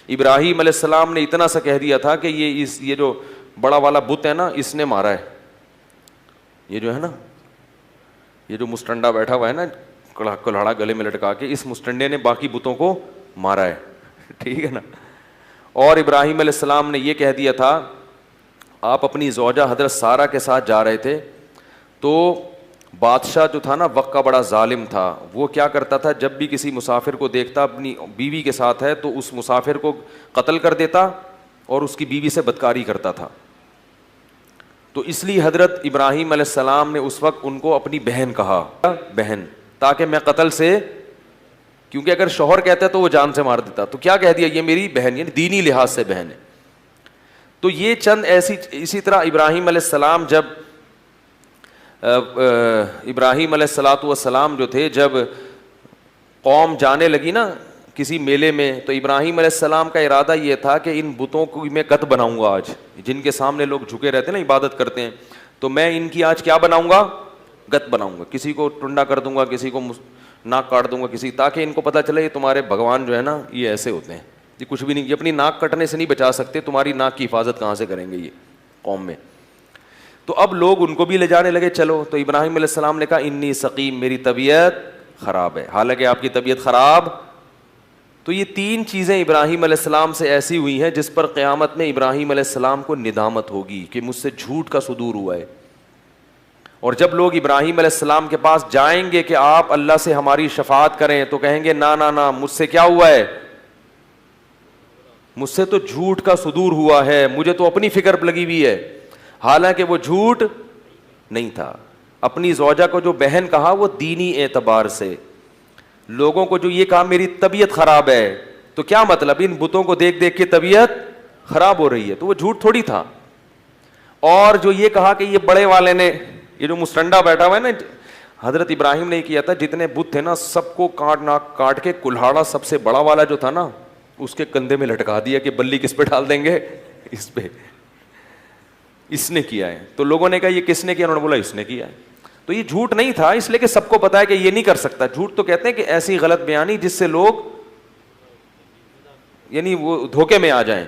ابراہیم علیہ السلام نے اتنا سا کہہ دیا تھا کہ یہ جو بڑا والا بت ہے نا اس نے مارا ہے, یہ جو ہے نا, یہ جو مسٹنڈا بیٹھا ہوا ہے نا کلہاڑا گلے میں لٹکا کے, اس مسٹنڈے نے باقی بتوں کو مارا ہے. ٹھیک ہے نا. اور ابراہیم علیہ السلام نے یہ کہہ دیا تھا, آپ اپنی زوجہ حضرت سارہ کے ساتھ جا رہے تھے, تو بادشاہ جو تھا نا وقت کا بڑا ظالم تھا, وہ کیا کرتا تھا جب بھی کسی مسافر کو دیکھتا اپنی بیوی کے ساتھ ہے تو اس مسافر کو قتل کر دیتا اور اس کی بیوی سے بدکاری کرتا تھا. تو اس لیے حضرت ابراہیم علیہ السلام نے اس وقت ان کو اپنی بہن کہا, بہن, تاکہ میں قتل سے, کیونکہ اگر شوہر کہتا ہے تو وہ جان سے مار دیتا, تو کیا کہہ دیا یہ میری بہن, یعنی دینی لحاظ سے بہن ہے. تو یہ چند ایسی, اسی طرح ابراہیم علیہ السلام جب ابراہیم علیہ الصلاۃ والسلام جو تھے, جب قوم جانے لگی نا کسی میلے میں, تو ابراہیم علیہ السلام کا ارادہ یہ تھا کہ ان بتوں کو میں گت بناؤں گا آج, جن کے سامنے لوگ جھکے رہتے ہیں نا عبادت کرتے ہیں, تو میں ان کی آج کیا بناؤں گا, گت بناؤں گا. کسی کو ٹنڈا کر دوں گا, کسی کو ناک کاٹ دوں گا, کسی, تاکہ ان کو پتہ چلے یہ تمہارے بھگوان جو ہے نا یہ ایسے ہوتے ہیں, یہ کچھ بھی نہیں, یہ اپنی ناک کٹنے سے نہیں بچا سکتے, تمہاری ناک کی حفاظت کہاں سے کریں گے یہ قوم میں. تو اب لوگ ان کو بھی لے جانے لگے, چلو. تو ابراہیم علیہ السلام نے کہا انی سقیم, میری طبیعت خراب ہے, حالانکہ آپ کی طبیعت خراب. تو یہ تین چیزیں ابراہیم علیہ السلام سے ایسی ہوئی ہیں جس پر قیامت میں ابراہیم علیہ السلام کو ندامت ہوگی کہ مجھ سے جھوٹ کا صدور ہوا ہے. اور جب لوگ ابراہیم علیہ السلام کے پاس جائیں گے کہ آپ اللہ سے ہماری شفاعت کریں, تو کہیں گے نا نا نا, مجھ سے کیا ہوا ہے, مجھ سے تو جھوٹ کا صدور ہوا ہے, مجھے تو اپنی فکر لگی ہوئی ہے. حالانکہ وہ جھوٹ نہیں تھا. اپنی زوجہ کو جو بہن کہا وہ دینی اعتبار سے, لوگوں کو جو یہ کہا میری طبیعت خراب ہے, تو کیا مطلب ان بتوں کو دیکھ دیکھ کے طبیعت خراب ہو رہی ہے, تو وہ جھوٹ تھوڑی تھا. اور جو یہ کہا کہ یہ بڑے والے نے, یہ جو مسٹنڈا بیٹھا ہوا ہے نا, حضرت ابراہیم نے یہ کیا تھا, جتنے بت تھے نا سب کو کاٹ کے کلہاڑا سب سے بڑا والا جو تھا نا اس کے کندھے میں لٹکا دیا کہ بلی کس پہ ڈال دیں گے, اس پہ. اس نے کیا ہے. تو لوگوں نے کہا یہ کس نے کیا, انہوں نے بولا اس نے کیا ہے. تو یہ جھوٹ نہیں تھا, اس لیے کہ سب کو پتا ہے کہ یہ نہیں کر سکتا. جھوٹ تو کہتے ہیں کہ ایسی غلط بیانی جس سے لوگ یعنی وہ دھوکے میں آ جائیں.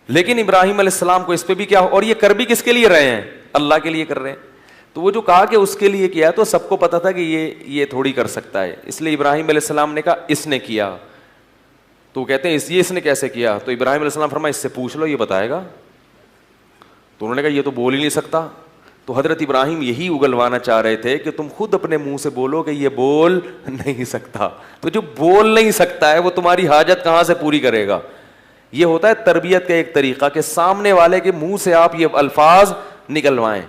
لیکن ابراہیم علیہ السلام کو اس پہ بھی کیا, اور یہ کر بھی کس کے لیے رہے ہیں, اللہ کے لیے کر رہے ہیں. تو وہ جو کہا کہ اس کے لیے کیا, تو سب کو پتا تھا کہ یہ تھوڑی کر سکتا ہے, اس لیے ابراہیم علیہ السلام نے کہا اس نے کیا. تو کہتے ہیں اس نے کیسے کیا, تو ابراہیم علیہ السلام فرمایا اس سے پوچھ لو, یہ بتائے گا. تو انہوں نے کہا یہ تو بول ہی نہیں سکتا. تو حضرت ابراہیم یہی اگلوانا چاہ رہے تھے کہ تم خود اپنے منہ سے بولو کہ یہ بول نہیں سکتا. تو جو بول نہیں سکتا ہے وہ تمہاری حاجت کہاں سے پوری کرے گا. یہ ہوتا ہے تربیت کا ایک طریقہ کہ سامنے والے کے منہ سے آپ یہ الفاظ نکلوائیں.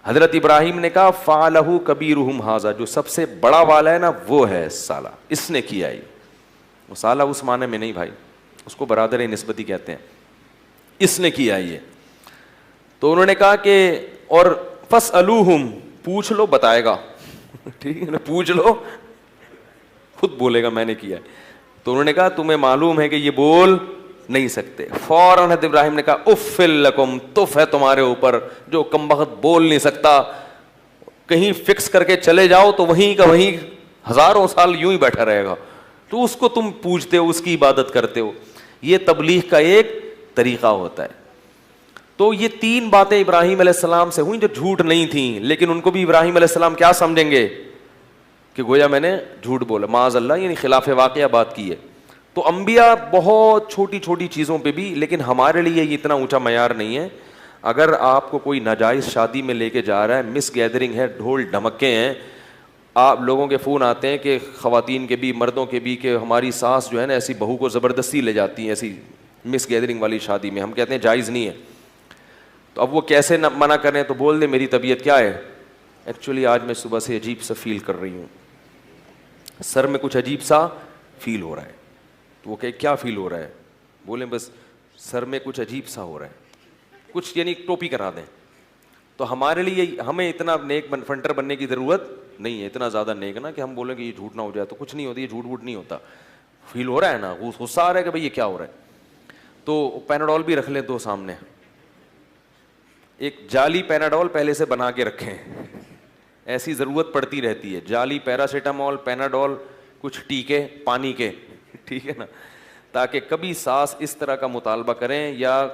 حضرت ابراہیم نے کہا فعلہ کبیرہم ھذا, جو سب سے بڑا والا ہے نا وہ ہے سالہ, اس نے کیا. وہ سالہ اس معنی میں نہیں بھائی, اس کو برادر نسبتی کہتے ہیں, اس نے کیا یہ. تو انہوں نے کہا کہ اور فاسألوہم, پوچھ لو بتائے گا. ٹھیک ہے نا, پوچھ لو خود بولے گا میں نے کیا ہے. تو انہوں نے کہا تمہیں معلوم ہے کہ یہ بول نہیں سکتے. فوراً حضرت ابراہیم نے کہا اف لکم, تف ہے تمہارے اوپر جو کمبخت بول نہیں سکتا, کہیں فکس کر کے چلے جاؤ تو وہیں کا وہیں ہزاروں سال یوں ہی بیٹھا رہے گا, تو اس کو تم پوچھتے ہو, اس کی عبادت کرتے ہو. یہ تبلیغ کا ایک طریقہ ہوتا ہے. تو یہ تین باتیں ابراہیم علیہ السلام سے ہوئیں جو جھوٹ نہیں تھیں, لیکن ان کو بھی ابراہیم علیہ السلام کیا سمجھیں گے کہ گویا میں نے جھوٹ بولا, معاذ اللہ, یعنی خلاف واقعہ بات کی ہے. تو انبیاء بہت چھوٹی چھوٹی چیزوں پہ بھی, لیکن ہمارے لیے یہ اتنا اونچا معیار نہیں ہے. اگر آپ کو کوئی ناجائز شادی میں لے کے جا رہا ہے, مس گیدرنگ ہے, ڈھول ڈھمکے ہیں, آپ لوگوں کے فون آتے ہیں کہ خواتین کے بھی مردوں کے بھی کہ ہماری ساس جو ہے نا ایسی بہو کو زبردستی لے جاتی ہیں ایسی مس گیدرنگ والی شادی میں, ہم کہتے ہیں جائز نہیں ہے. تو اب وہ کیسے منع کریں, تو بول دیں میری طبیعت کیا ہے, ایکچولی آج میں صبح سے عجیب سا فیل کر رہی ہوں, سر میں کچھ عجیب سا فیل ہو رہا ہے. تو وہ کہ کیا فیل ہو رہا ہے, بولیں بس سر میں کچھ عجیب سا ہو رہا ہے, کچھ یعنی ٹوپی کرا دیں. تو ہمارے لیے ہمیں اتنا نیک فنٹر بننے کی ضرورت نہیں ہے, اتنا زیادہ نیک نا کہ ہم بولیں کہ یہ جھوٹ نہ ہو جائے. تو کچھ نہیں ہوتا, یہ جھوٹ ووٹ نہیں ہوتا. فیل ہو رہا ہے نا, غصہ آ رہا ہے کہ بھائی یہ کیا ہو رہا ہے, تو پیناڈول بھی رکھ لیں دو سامنے, ایک جعلی پیناڈول پہلے سے بنا کے رکھیں, ایسی ضرورت پڑتی رہتی ہے. جعلی پیراسیٹامول, پیناڈول, کچھ ٹیکے پانی کے, ٹھیک ہے نا, تاکہ کبھی ساس اس طرح کا مطالبہ کریں یا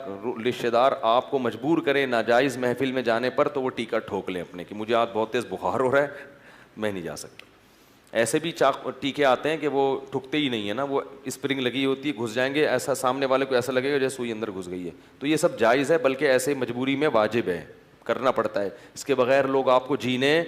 رشتہ دار آپ کو مجبور کریں ناجائز محفل میں جانے پر, تو وہ ٹیکا ٹھوک لیں اپنے کہ مجھے آج بہت تیز بخار ہو رہا ہے, میں نہیں جا سکتا. ایسے بھی ٹیکے آتے ہیں کہ وہ ٹھکتے ہی نہیں ہے نا, وہ اسپرنگ لگی ہوتی ہے, گھس جائیں گے, ایسا سامنے والے کو ایسا لگے گا جیسے سوئی اندر گھس گئی ہے. تو یہ سب جائز ہے, بلکہ ایسے مجبوری میں واجب ہے, کرنا پڑتا ہے. اس کے بغیر لوگ آپ کو جینے